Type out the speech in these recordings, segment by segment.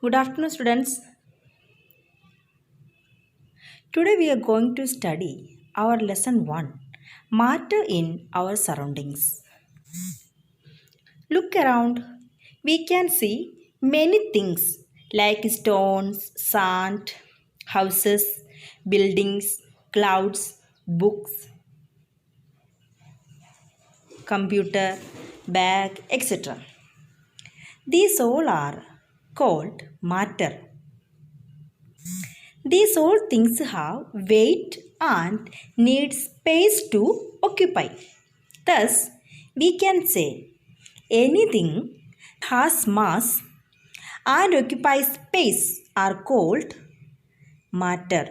Good afternoon, students. Today we are going to study our lesson 1 Matter in our surroundings. Look around. We can see many things like stones, sand, houses, buildings, clouds, books, computer, bag, etc. These all are called matter. These all things have weight and need space to occupy. Thus, we can say anything has mass and occupies space are called matter.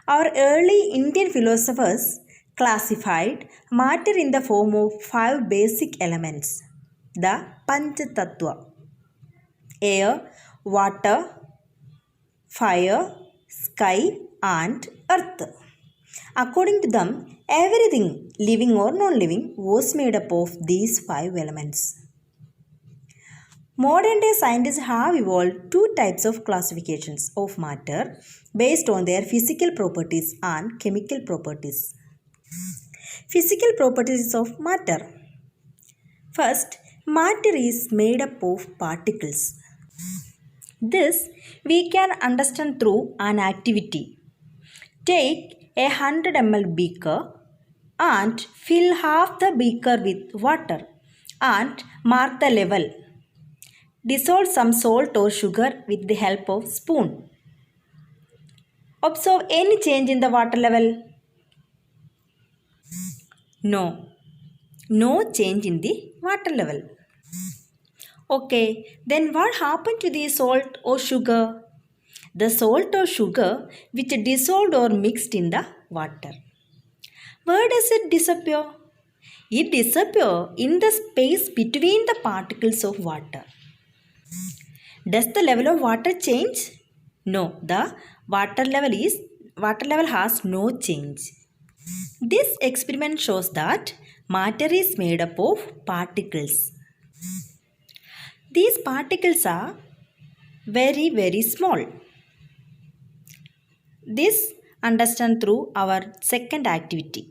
Our early Indian philosophers classified matter in the form of 5 basic elements: the Panchatattva, air, water, fire, sky, and earth. According to them, everything living or non living was made up of these 5 elements. Modern day scientists have evolved two types of classifications of matter based on their physical properties and chemical properties. Physical properties of matter. First, matter is made up of particles. This we can understand through an activity. Take a 100 ml beaker and fill half the beaker with water and mark the level. Dissolve some salt or sugar with the help of spoon. Observe any change in the water level? No. No change in the water level. Okay, then what happened to the salt or sugar? The salt or sugar which dissolved or mixed in the water. Where does it disappear? It disappears in the space between the particles of water. Does the level of water change? No, the water level has no change. This experiment shows that matter is made up of particles. These particles are very small. This understand through our second activity.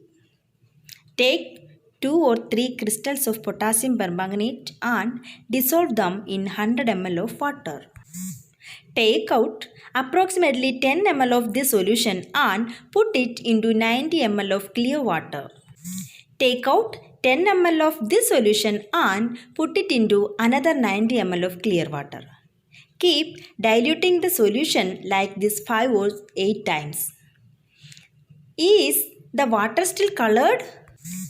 Take 2 or 3 crystals of potassium permanganate and dissolve them in 100 ml of water. Take out approximately 10 ml of this solution and put it into 90 ml of clear water. Take out 10 ml of this solution and put it into another 90 ml of clear water. Keep diluting the solution like this 5 or 8 times. Is the water still colored?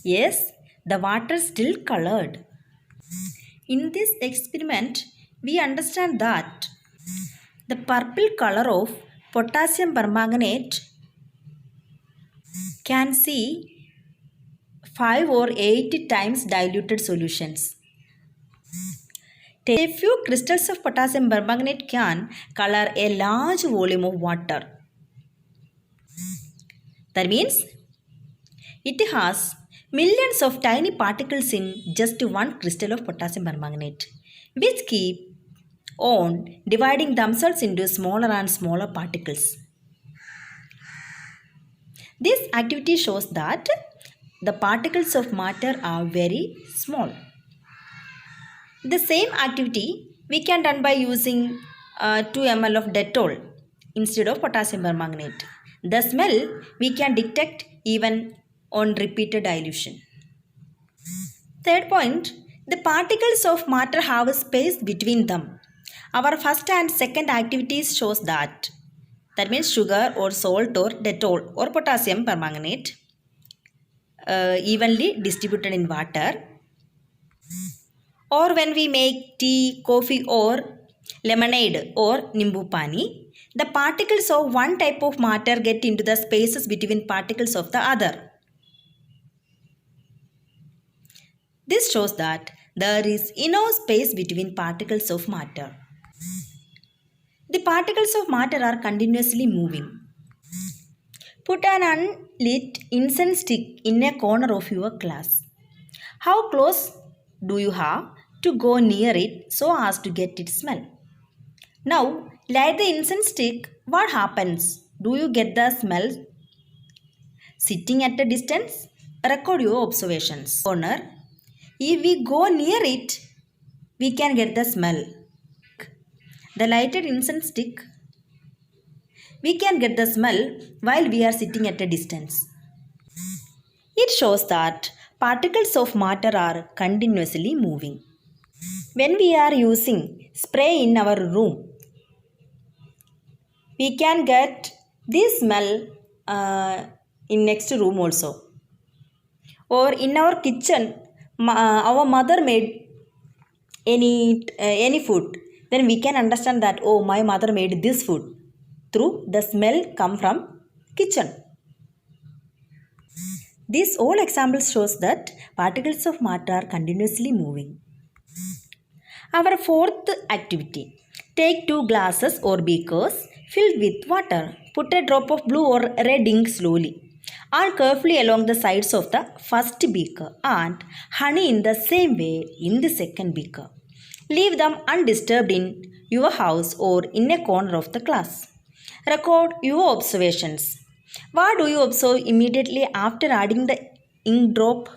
Yes, the water is still colored. In this experiment, we understand that the purple color of potassium permanganate can see 5 or 8 times diluted solutions. A few crystals of potassium permanganate can color a large volume of water. That means it has millions of tiny particles in just one crystal of potassium permanganate, which keep on dividing themselves into smaller and smaller particles. This activity shows that the particles of matter are very small. The same activity we can done by using 2 ml of Dettol instead of potassium permanganate. The smell we can detect even on repeated dilution. Third point, the particles of matter have a space between them. Our first and second activities shows that means sugar or salt or Dettol or potassium permanganate evenly distributed in water, or when we make tea, coffee or lemonade or nimbu pani, the particles of one type of matter get into the spaces between particles of the other. This shows that there is enough space between particles of matter. The particles of matter are continuously moving. Put an unlit incense stick in a corner of your class. How close do you have to go near it so as to get its smell. Now, light the incense stick. What happens? Do you get the smell sitting at a distance? Record your observations. Corner. If we go near it, we can get the smell. The lighted incense stick, we can get the smell while we are sitting at a distance. It shows that particles of matter are continuously moving. When we are using spray in our room, we can get this smell in next room also. Or in our kitchen, our mother made any food, then we can understand that, oh, my mother made this food through the smell come from kitchen. This all examples shows that particles of matter are continuously moving. Our fourth activity. Take 2 glasses or beakers filled with water. Put a drop of blue or red ink slowly and carefully along the sides of the first beaker and honey in the same way in the second beaker. Leave them undisturbed in your house or in a corner of the class. Record your observations. What do you observe immediately after adding the ink drop?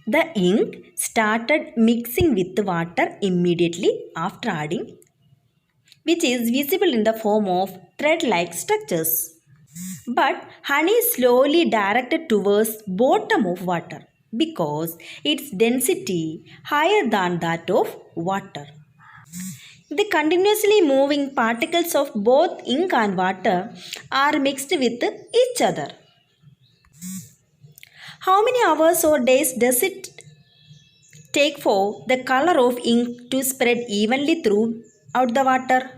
The ink started mixing with the water immediately after adding, which is visible in the form of thread-like structures. But honey is slowly directed towards bottom of water because its density higher than that of water. The continuously moving particles of both ink and water are mixed with each other. How many hours or days does it take for the color of ink to spread evenly throughout the water?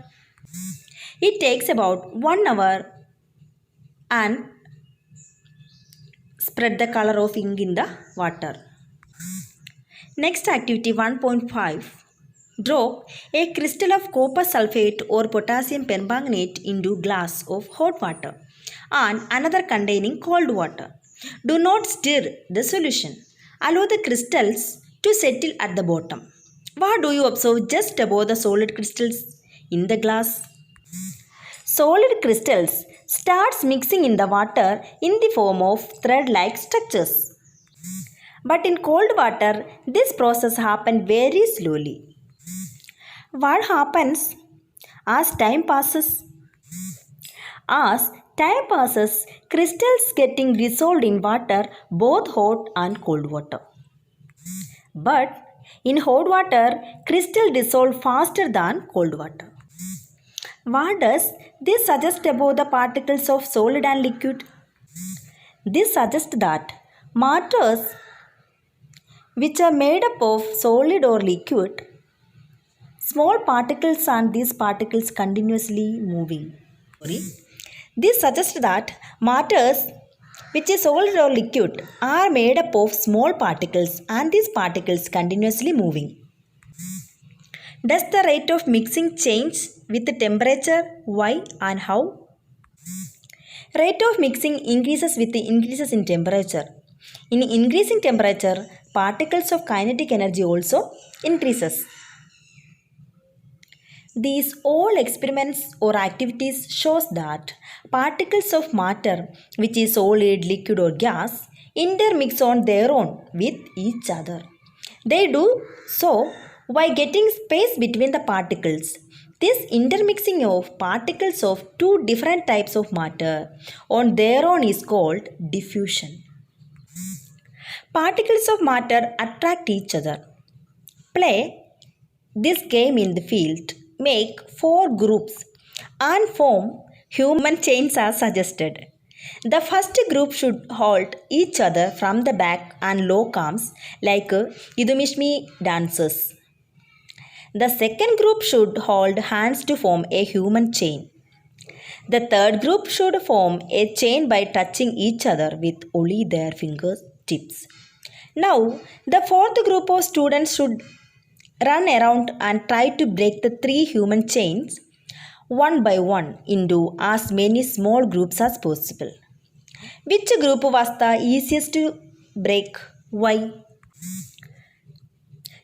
It takes about 1 hour and spread the color of ink in the water. Next activity 1.5. Drop a crystal of copper sulfate or potassium permanganate into glass of hot water and another containing cold water. Do not stir the solution. Allow the crystals to settle at the bottom. What do you observe just above the solid crystals in the glass? Solid crystals starts mixing in the water in the form of thread-like structures. But in cold water, this process happens very slowly. What happens as time passes? As time passes, crystals getting dissolved in water, both hot and cold water. But in hot water, crystal dissolve faster than cold water. What does this suggest about the particles of solid and liquid? This suggests that matters which are made up of solid or liquid, small particles and these particles continuously moving. This suggests that matters which is solid or liquid are made up of small particles and these particles continuously moving. Does the rate of mixing change with the temperature? Why and how? Rate of mixing increases with the increases in temperature. In increasing temperature, particles of kinetic energy also increases. These all experiments or activities shows that particles of matter, which is solid, liquid or gas, intermix on their own with each other. They do so by getting space between the particles. This intermixing of particles of 2 different types of matter on their own is called diffusion. Particles of matter attract each other. Play this game in the field. Make 4 groups and form human chains as suggested. The first group should hold each other from the back and lock arms like Yidumishmi dancers. The second group should hold hands to form a human chain. The third group should form a chain by touching each other with only their fingertips. Now, the fourth group of students should run around and try to break the 3 human chains one by one into as many small groups as possible. Which group was the easiest to break? Why?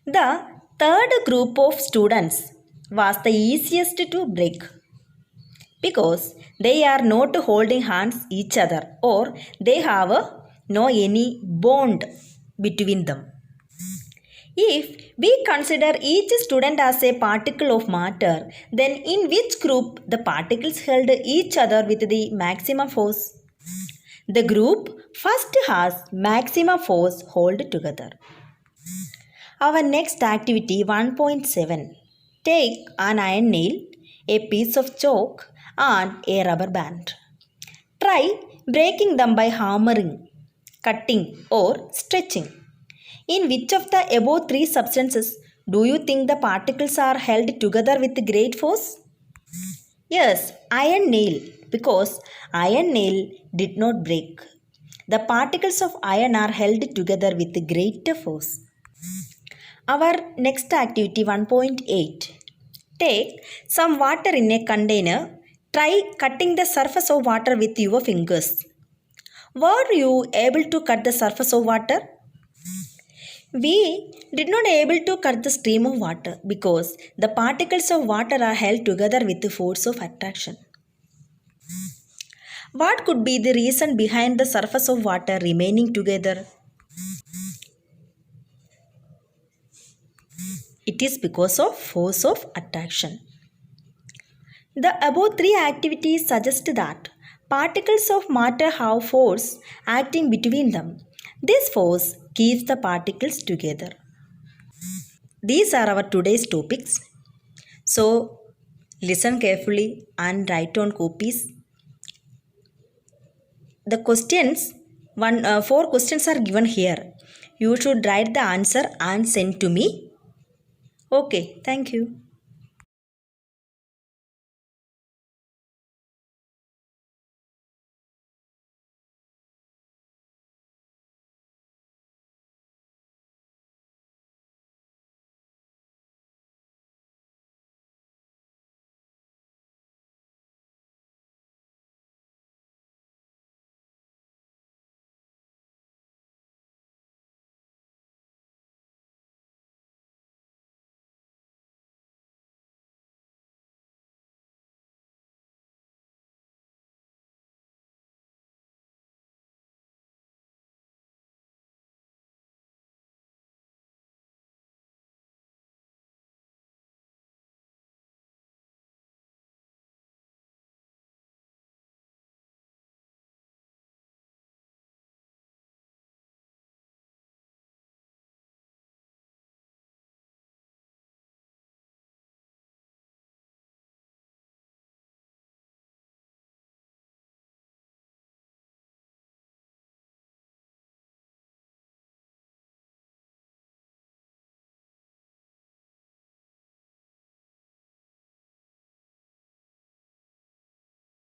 The third group of students was the easiest to break because they are not holding hands each other or they have no any bond between them. If we consider each student as a particle of matter, then in which group the particles held each other with the maximum force? The group first has maximum force hold together. Our next activity 1.7. Take an iron nail, a piece of chalk and a rubber band. Try breaking them by hammering, cutting or stretching. In which of the above three substances do you think the particles are held together with great force? Yes, iron nail, because iron nail did not break. The particles of iron are held together with greater force. Our next activity 1.8. Take some water in a container. Try cutting the surface of water with your fingers. Were you able to cut the surface of water? We did not able to cut the stream of water because the particles of water are held together with the force of attraction. What could be the reason behind the surface of water remaining together? It is because of force of attraction. The above three activities suggest that particles of matter have force acting between them. This force keeps the particles together. These are our today's topics. So, listen carefully and write on copies. The questions, 4 questions are given here. You should write the answer and send to me. Okay, thank you.